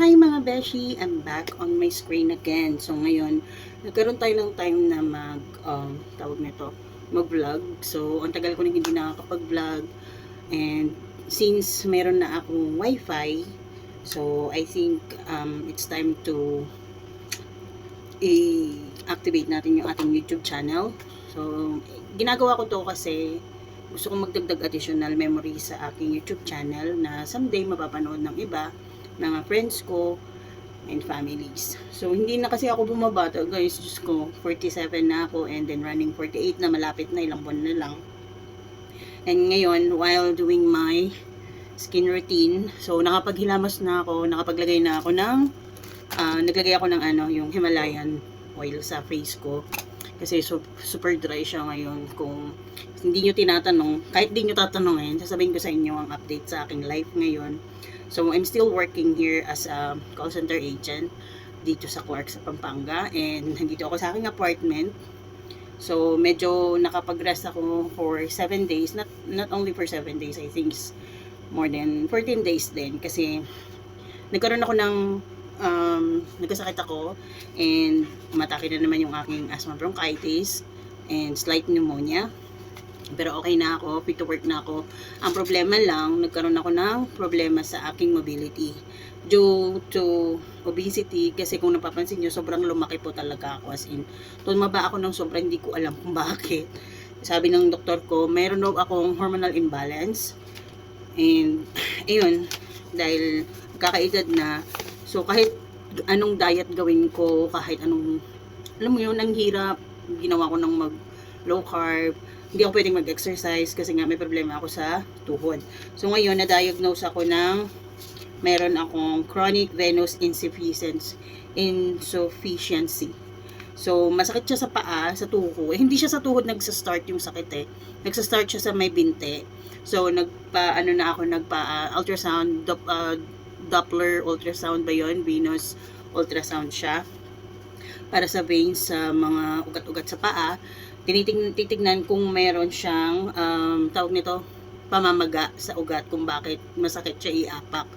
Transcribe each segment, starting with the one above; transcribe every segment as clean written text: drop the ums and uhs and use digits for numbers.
Hi mga beshi! I'm back on my screen again. So ngayon, nagkaroon tayo ng time na tawag nito, mag-vlog. So, ang tagal ko na hindi nakakapag-vlog. And since meron na akong wifi, so I think it's time to i-activate natin yung ating YouTube channel. So, ginagawa ko to kasi gusto kong magdagdag additional memory sa aking YouTube channel na someday mapapanood ng iba, mga friends ko and families. So, hindi na kasi ako bumabata, guys. Diyos ko, 47 na ako and then running 48 na, malapit na, ilang buwan na lang. And ngayon, while doing my skin routine, so nakapaghilamas na ako, nakapaglagay na ako ng, naglagay ako ng yung Himalayan oil sa face ko. Kasi super dry siya ngayon. Kung hindi nyo tinatanong, kahit di nyo tatanungin, sasabihin ko sa inyo ang update sa aking life ngayon. So, I'm still working here as a call center agent dito sa Clark sa Pampanga. And nandito ako sa aking apartment. So, medyo nakapag-rest ako for 7 days. Not only for 7 days, I think more than 14 days din. Kasi nagkaroon ako ng nagkasakit ako and umatake na naman yung aking asthma bronchitis and slight pneumonia. Pero okay na ako, fit to work na ako. Ang problema lang, nagkaroon ako ng problema sa aking mobility due to obesity. Kasi kung napapansin nyo, sobrang lumaki po talaga ako. As in, tumaba ako ng sobrang, hindi ko alam kung bakit. Sabi ng doktor ko, mayroon daw akong hormonal imbalance. And, ayun, dahil kakaedad na, so kahit anong diet gawin ko, kahit anong, alam mo yun, ang hirap. Ginawa ko ng mag low carb, hindi ako pwedeng mag-exercise kasi nga may problema ako sa tuhod. So ngayon, na-diagnose ako ng meron akong chronic venous insufficiency. So, masakit siya sa paa, sa tuhod. Hindi siya sa tuhod nagsa-start yung sakit eh. Nagsa-start siya sa may binte. So, ultrasound, Doppler ultrasound ba yun? Venous ultrasound siya. Para sa veins sa mga ugat-ugat sa paa. Titignan kung meron siyang tawag nito, pamamaga sa ugat kung bakit masakit siya iapak.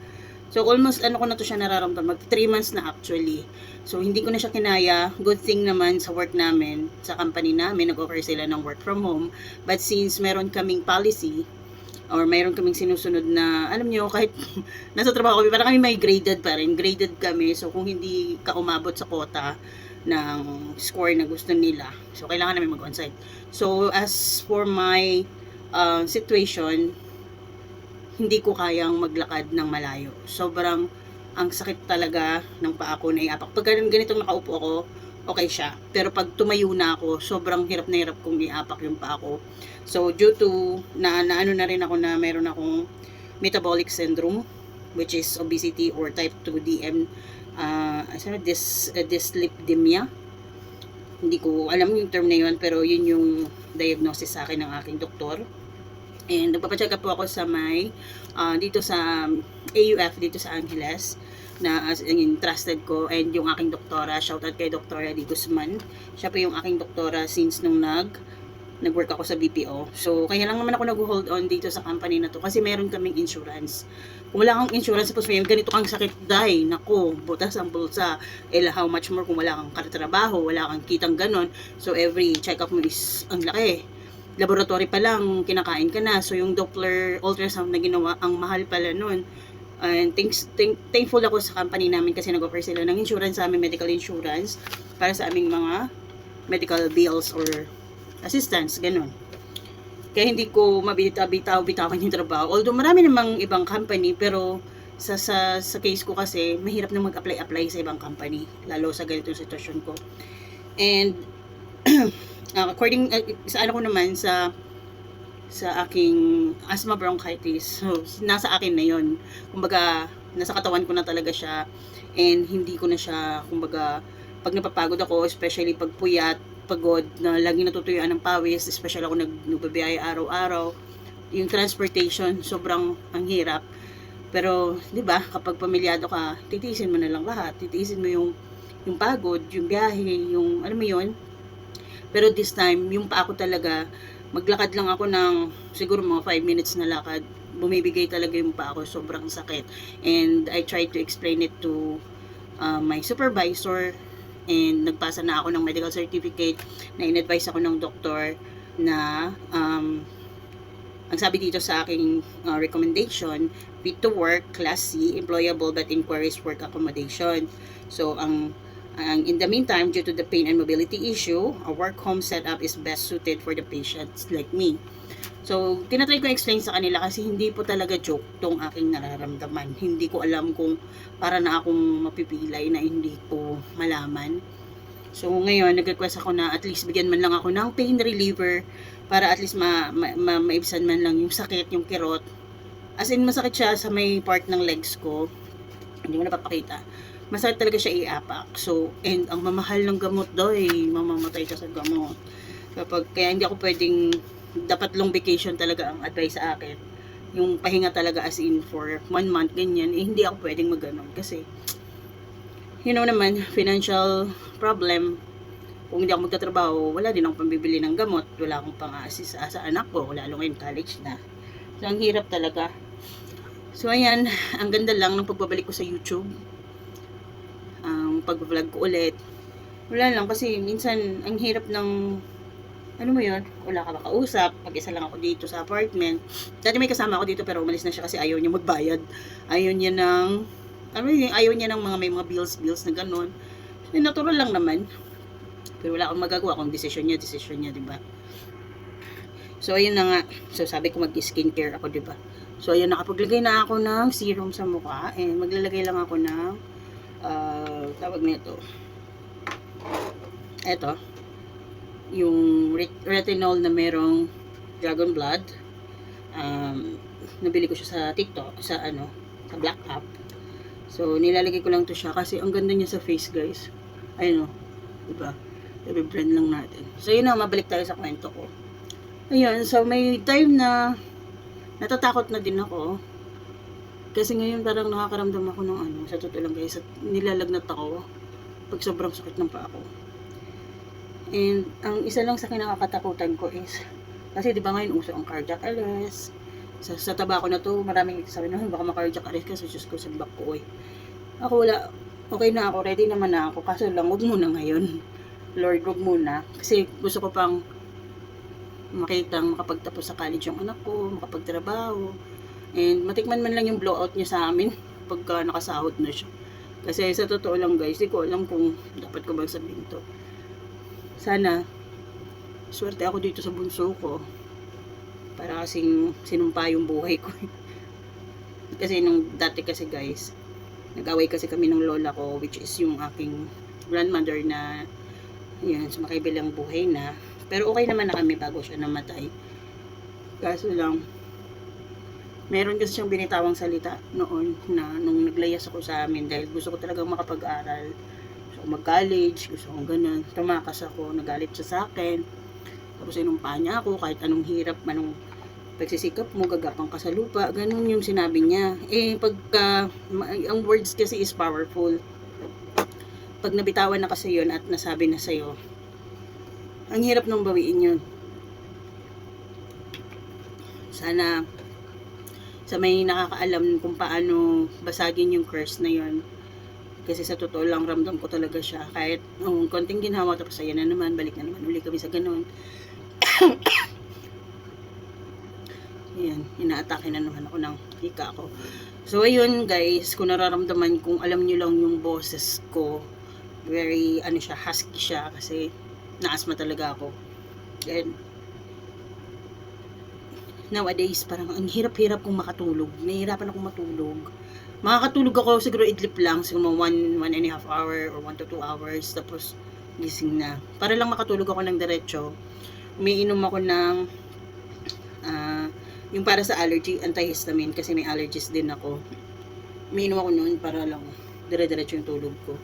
So almost ko na to siya nararamdaman, mag 3 months na actually. So hindi ko na siya kinaya. Good thing naman sa work namin, sa company namin, nag-offer sila ng work from home. But since meron kaming policy or mayroon kaming sinusunod na, alam nyo, kahit nasa trabaho kami, parang kami may graded pa rin. Graded kami. So kung hindi ka umabot sa quota ng score na gusto nila, so kailangan namin mag-onsite. So as for my situation, hindi ko kayang maglakad ng malayo. Sobrang ang sakit talaga ng paa ko na iapak. Pag ganitong nakaupo ako, okay siya. Pero pag tumayo na ako, sobrang hirap na hirap kong iapak yung paa ko. So due to na na rin ako na meron akong metabolic syndrome, which is obesity or type 2 DM, dyslipidemia. Hindi ko alam yung term na yun, pero yun yung diagnosis sa akin ng aking doktor. And nagpapacheck up po ako sa dito sa AUF, dito sa Angeles, na as in trusted ko, and yung aking doktora, shoutout kay Dr. Eddie Guzman. Siya po yung aking doktora since nung nag-work ako sa BPO. So, kaya lang naman ako nag-hold on dito sa company na to kasi meron kaming insurance. Kung wala kang insurance, tapos may ganito kang sakit, dahil, nako, butas ang bulsa. How much more kung wala kang katrabaho, wala kang kitang ganon. So, every check-up mo is ang laki. Laboratory pa lang, kinakain ka na. So, yung Doppler ultrasound na ginawa, ang mahal pala nun. And thankful ako sa company namin kasi nag-offer sila ng insurance sa amin, medical insurance, para sa aming mga medical bills or assistance, ganun. Kaya hindi ko mabitaw-bitawan yung trabaho. Although marami namang ibang company, pero sa case ko kasi, mahirap na mag-apply sa ibang company, lalo sa ganitong sitwasyon ko. And according sa ko naman sa aking asthma bronchitis, so nasa akin na yon. Kumbaga nasa katawan ko na talaga siya, and hindi ko na siya, kumbaga pag napapagod ako, especially pag puyat, pagod, na laging natutuyuan ng pawis, especially ako nagbabiyahe araw-araw, yung transportation sobrang ang hirap. Pero 'di ba, kapag pamilyado ka, titiisin mo na lang lahat. Titiisin mo yung pagod, yung biyahe, yung alam mo yon. Pero this time, yung paa ko talaga, maglakad lang ako ng siguro mga 5 minutes na lakad, bumibigay talaga yung paa ko, sobrang sakit. And I tried to explain it to my supervisor, and nagpasa na ako ng medical certificate na in-advise ako ng doktor na ang sabi dito sa aking recommendation, fit to work, class C, employable but inquires work accommodation. So, in the meantime, due to the pain and mobility issue, a work home setup is best suited for the patients like me. So, tinatry ko explain sa kanila kasi hindi po talaga joke tong aking nararamdaman. Hindi ko alam kung para na akong mapipilay na hindi ko malaman. So, ngayon, nag-request ako na at least bigyan man lang ako ng pain reliever para at least maibsan man lang yung sakit, yung kirot. As in, masakit siya sa may part ng legs ko. Hindi mo napapakita. Masakit talaga siya iapak. So, and ang mamahal ng gamot daw mamamatay ka sa gamot. Kaya hindi ako pwedeng, dapat long vacation talaga ang advice sa akin. Yung pahinga talaga as in for 1 month, ganyan. Hindi ako pwedeng mag-ganon kasi naman, financial problem. Kung hindi ako magtatrabaho, wala din akong pambibili ng gamot, wala akong pang-assist sa anak ko, lalo ngayon college na. So, ang hirap talaga. So, ayan, ang ganda lang ng pagbabalik ko sa YouTube. Ang pag-vlog ko ulit. Wala lang, kasi minsan, ang hirap ng, wala ka makausap, mag-isa lang ako dito sa apartment. Dati may kasama ako dito, pero umalis na siya kasi ayaw niya magbayad. Ayaw niya ng mga may mga bills na gano'n. So, natural lang naman. Pero wala akong magagawa kung desisyon niya, di ba? So, ayun na nga. So, sabi ko mag-skincare ako, di ba? So, ayun, nakapaglagay na ako ng serum sa mukha. And maglalagay lang ako ng, tawag nito. Eto. Yung retinol na merong dragon blood. Nabili ko siya sa TikTok, sa Black App. So, nilalagay ko lang to siya kasi ang ganda niya sa face, guys. Ayun o. Diba? I-blend lang natin. So, yun na, mabalik tayo sa kwento ko. Ayun, so may time na natatakot na din ako. Kasi ngayon parang nakakaramdam ako ng sa totoo lang guys, nilalagnat ako pag sobrang sakit ng paa ko. And ang isa lang sa kinakatakutan ko is, kasi di ba ngayon uso ang cardiac arrest. Sa taba ko na to, maraming sabi na, baka ma-cardiac arrest ka, Diyos ko, sa back ko Ako wala, okay na ako, ready naman na ako, kaso lang, huwag muna ngayon. Lord, huwag muna. Kasi gusto ko pang makitang makapagtapos sa college yung anak ko, makapagtrabaho. And matikman man lang yung blowout niya sa amin pagka nakasahod na siya. Kasi sa totoo lang guys, di ko alam kung dapat ko bang sabihin to. Sana, swerte ako dito sa bunso ko. Para kasing sinumpa yung buhay ko. Kasi nung dati kasi guys, nag-away kasi kami ng lola ko, which is yung aking grandmother na yun, sumakaibilang buhay na. Pero okay naman na kami bago siya namatay. Kaso lang, meron kasi siyang binitawang salita noon na nung naglayas ako sa amin dahil gusto ko talagang makapag-aral. Gusto ko mag-college, gusto ko ganun. Tumakas ako, nagalit siya sa akin. Tapos inumpa niya ako kahit anong hirap, anong pagsisikap mo, gagapang ka sa lupa. Ganun yung sinabi niya. Ang words kasi is powerful. Pag nabitawan na kasi yun at nasabi na sa'yo, ang hirap nung bawiin yun. Sana sa may nakakaalam kung paano basagin yung curse na yun. Kasi sa totoo lang ramdam ko talaga siya. Kahit konting ginawa tapos ayan na naman, balik na naman uli kami sa ganun. Ayan, inaatake na naman ako ng hika ko. So ayun guys, kung nararamdaman, kung alam nyo lang yung boses ko, very husky siya kasi na-asthma talaga ako. And nowadays, parang ang hirap-hirap kong makatulog. Nahihirapan akong matulog. Makakatulog ako siguro idlip lang, siguro 1.5 hour or 1 to 2 hours, tapos gising na. Para lang makatulog ako ng diretso, umiinom ako ng yung para sa allergy, antihistamine, kasi may allergies din ako. Umiinom ako noon para lang dire-diretso yung tulog ko.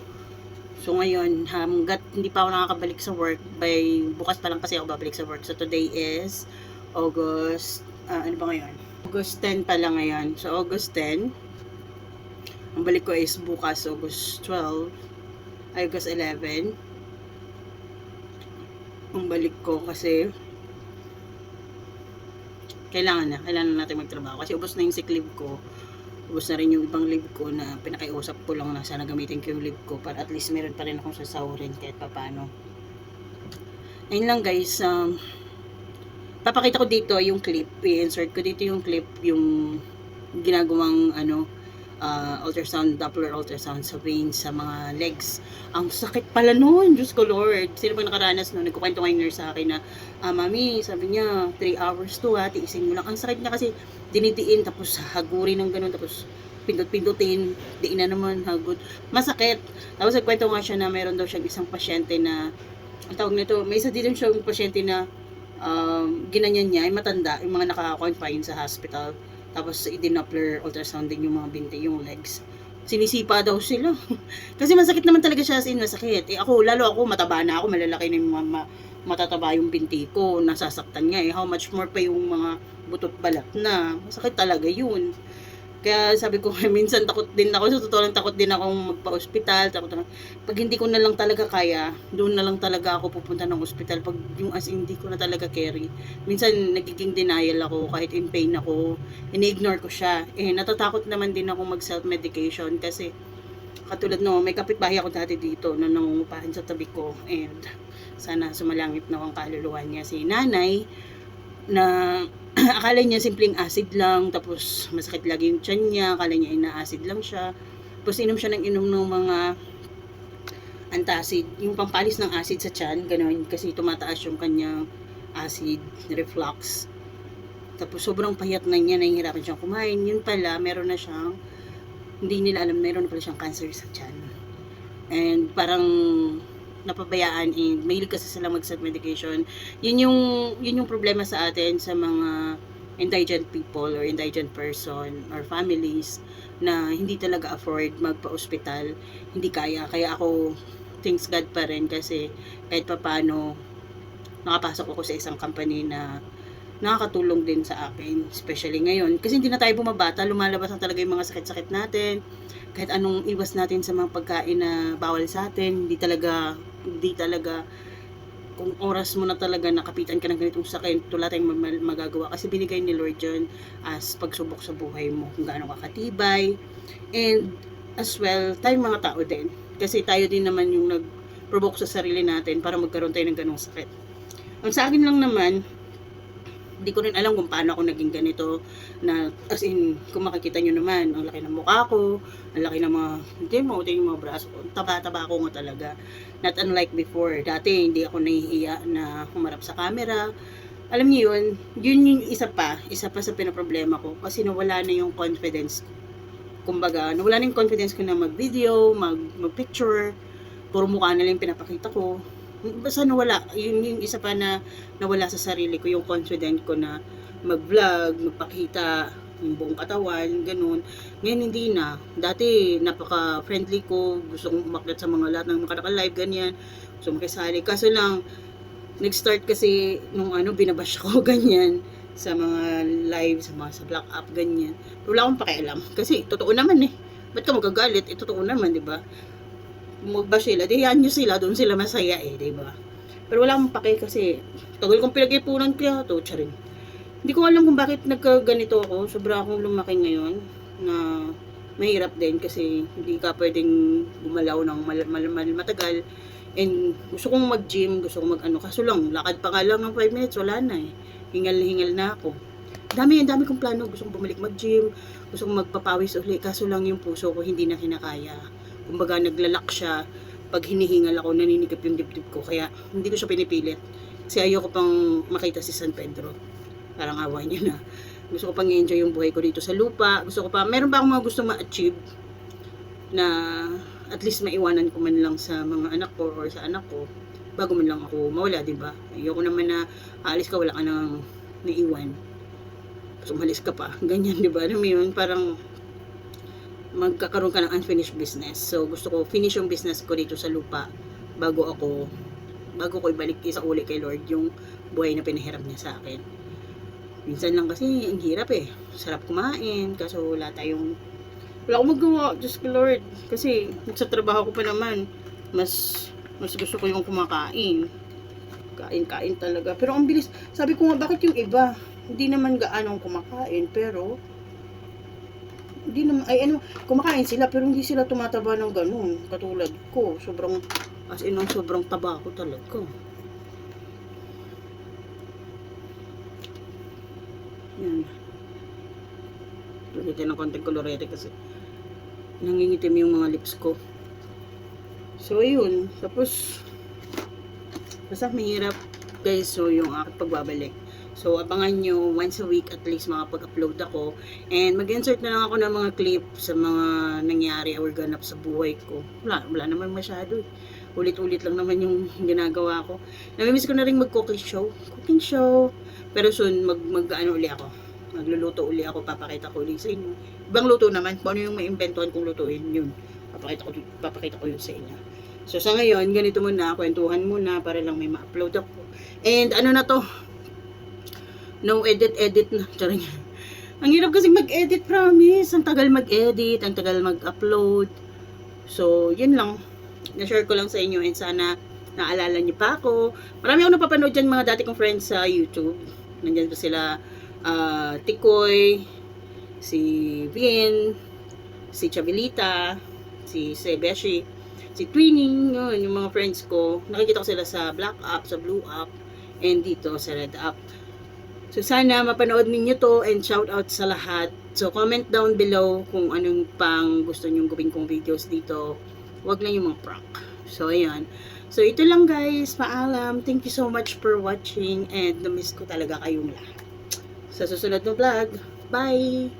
So ngayon, hanggat hindi pa ako nakakabalik sa work, by bukas pa lang kasi ako babalik sa work. So today is August, ano ba ngayon? August 10 pa lang ngayon. So August 10, ang balik ko is bukas, August 12, August 11. Ang balik ko kasi kailangan natin magtrabaho kasi ubos na yung sick leave ko, ubos na rin yung ibang leave ko na pinakiusap ko lang na sana gamitin ko yung leave ko para at least meron pa rin akong sasahurin kahit papano. Ayun lang guys, papakita ko dito yung clip, i-insert ko dito yung clip, yung ginagawang ultrasound, Doppler ultrasound sa veins sa mga legs. Ang sakit pala nun, Diyos ko Lord. Sino bang nakaranas nun? Nagkukwento nga yung nurse sa akin na, mami, sabi niya, 3 hours to tiisin mo lang. Ang sakit niya kasi dinidiin, tapos hagurin ng ganun, tapos pindot-pindutin, diin na naman, hagod. Masakit. Tapos nagkwento nga siya na meron daw siyang isang pasyente na, ang tawag nito, may isa din siyang pasyente na ginanyan niya, ay matanda, yung mga naka-confine sa hospital. Tapos i-Doppler ultrasound din yung mga binti, yung legs. Sinisipa daw sila. Kasi masakit naman talaga siya, as in masakit. Ako, lalo ako, mataba na ako, malalaki na yung mga matataba yung binti ko, nasasaktan nga how much more pa yung mga butot balat na. Masakit talaga yun. Kaya sabi ko, minsan takot din ako, sa totoo lang takot din akong magpa-ospital, pag hindi ko na lang talaga kaya, doon na lang talaga ako pupunta ng ospital, pag yung as in, hindi ko na talaga carry. Minsan nagiging denial ako, kahit in pain ako, ini-ignore ko siya. Natatakot naman din ako mag self-medication, kasi katulad may kapitbahay ako dati dito, na nangungupahan sa tabi ko, and sana sumalangit na ang kaluluwa niya, si nanay, na akala niya simpleng acid lang, tapos masakit lagi yung tiyan niya, akala niya ina-acid lang siya, tapos inom siya ng mga antacid, yung pampalis ng acid sa tiyan, gano'n, kasi tumataas yung kanyang acid reflux. Tapos sobrang payat na niya, nahihirapan siyang kumain. Yun pala, meron na siyang, hindi nila alam, meron na pala siyang cancer sa tiyan. And parang napabayaan, and mahilig kasi sila mag self-medication. Yun yung problema sa atin, sa mga indigent people or indigent person or families na hindi talaga afford magpa-ospital, hindi kaya. Kaya ako, thanks God pa rin, kasi kahit papano nakapasok ako sa isang company na nakakatulong din sa akin, especially ngayon, kasi hindi na tayo bumabata, lumalabas na talaga yung mga sakit-sakit natin, kahit anong iwas natin sa mga pagkain na bawal sa atin, hindi talaga kung oras mo na talaga nakapitan ka ng ganitong sakit, wala tayong magagawa, kasi binigay ni Lord yun as pagsubok sa buhay mo, kung gaano kakatibay, and as well, tayong mga tao din, kasi tayo din naman yung nag-provoke sa sarili natin para magkaroon tayo ng ganong sakit. Ang sa akin lang naman, hindi ko rin alam kung paano ako naging ganito, na as in, kung makikita nyo naman, ang laki ng mukha ko, ang laki ng mga, hindi mo, yung mga braso ko, taba-taba ko nga talaga. Not unlike before, dati hindi ako nahihiya na humarap sa camera. Alam niyo yun yung isa pa sa pinaproblema ko, kasi nawala na yung confidence ko. Kumbaga, nawala na yung confidence ko na mag-video, mag-picture, puro mukha na lang yung pinapakita ko. Basta nawala, yun yung isa pa na nawala sa sarili ko, yung confident ko na mag-vlog, magpakita yung buong katawan, ganun. Ngayon hindi na. Dati napaka-friendly ko, gusto kong umakyat sa mga lahat ng naka-live, ganyan. Gusto makisali. Kaso lang, nag-start kasi nung binabash ko, ganyan, sa mga live, sa black up, ganyan. Pero wala akong pakialam. Kasi totoo naman Ba't ka magagalit? Totoo naman, di ba? Magba sila, diyan nyo sila, doon sila masaya diba? Pero wala akong pake, kasi tagal kong pinag-ipunan, kaya to, charing. Hindi ko alam kung bakit nagkaganito ako, sobra akong lumaki ngayon, na mahirap din, kasi hindi ka pwedeng gumalaw ng matagal, and gusto kong mag-gym, gusto kong kaso lang, lakad pa nga lang ng 5 minutes, wala na hingal na ako. Dami kong plano, gusto kong bumalik mag-gym, gusto kong magpapawis ulit, kaso lang yung puso ko hindi na kinakaya. Kumbaga naglalak siya, pag hinihingal ako, naninigap yung dibdib ko, kaya hindi ko siya pinipilit, kasi ayoko pang makita si San Pedro, parang awa niya na. Gusto ko pang i-enjoy yung buhay ko dito sa lupa, meron pa akong mga gusto ma-achieve, na at least maiwanan ko man lang sa mga anak ko or sa anak ko, bago man lang ako mawala, diba? Ayoko naman na aalis ka, wala ka nang naiwan, so umalis ka pa, ganyan, diba? Alam mo yun, parang magkakaroon ka ng unfinished business. So gusto ko finish yung business ko dito sa lupa bago ko ibalik isa uli kay Lord yung buhay na pinahiram niya sa akin. Minsan lang kasi ang hirap sarap kumain, kaso wala akong magawa, Diyos ko Lord, kasi sa trabaho ko pa naman mas gusto ko yung kumakain, kain talaga. Pero ang bilis, sabi ko nga, bakit yung iba hindi naman gaanong kumakain, pero hindi naman, ay ano, kumakain sila pero hindi sila tumataba ng ganun. Katulad ko, sobrang, as in, sobrang taba ko talaga. Yan. Tulitin ng konting kolorete kasi nangingitim yung mga lips ko. So, ayun. Tapos, basta mahirap guys. So, yung aking pagbabalik. So, abangan nyo once a week at least makapag-upload ako. And mag-insert na lang ako ng mga clip sa mga nangyari or ganap sa buhay ko. Wala naman masyado. Ulit-ulit lang naman yung ginagawa ko. Namimiss ko na rin mag-cooking show. Cooking show. Pero soon, mag-ano uli ako. Magluluto uli ako. Papakita ko uli sa inyo. Ibang luto naman. Kung ano yung maiimbentuhan kong lutuin, yun. Papakita ko yun sa inyo. So, sa ngayon, ganito muna. Kwentuhan muna para lang may ma-upload ako. And ano na to? No edit na. Charing. Ang hirap kasi mag-edit, promise. Ang tagal mag-edit, ang tagal mag-upload. So, yun lang. Na-share ko lang sa inyo and sana naalala niyo pa ako. Marami ako napapanood dyan mga dati kong friends sa YouTube. Nandyan pa sila Tikoy, si Vin, si Chabelita, si Sebeshi, si Twinning, yun, yung mga friends ko. Nakikita ko sila sa Black Up, sa Blue Up, and dito sa Red Up. So, sana mapanood ninyo to and shout out sa lahat. So, comment down below kung anong pang gusto nyong gawin kong videos dito. Huwag lang yung mga prank. So, ayan. So, ito lang guys. Paalam. Thank you so much for watching and na-miss ko talaga kayong lahat. Sa susunod na vlog. Bye!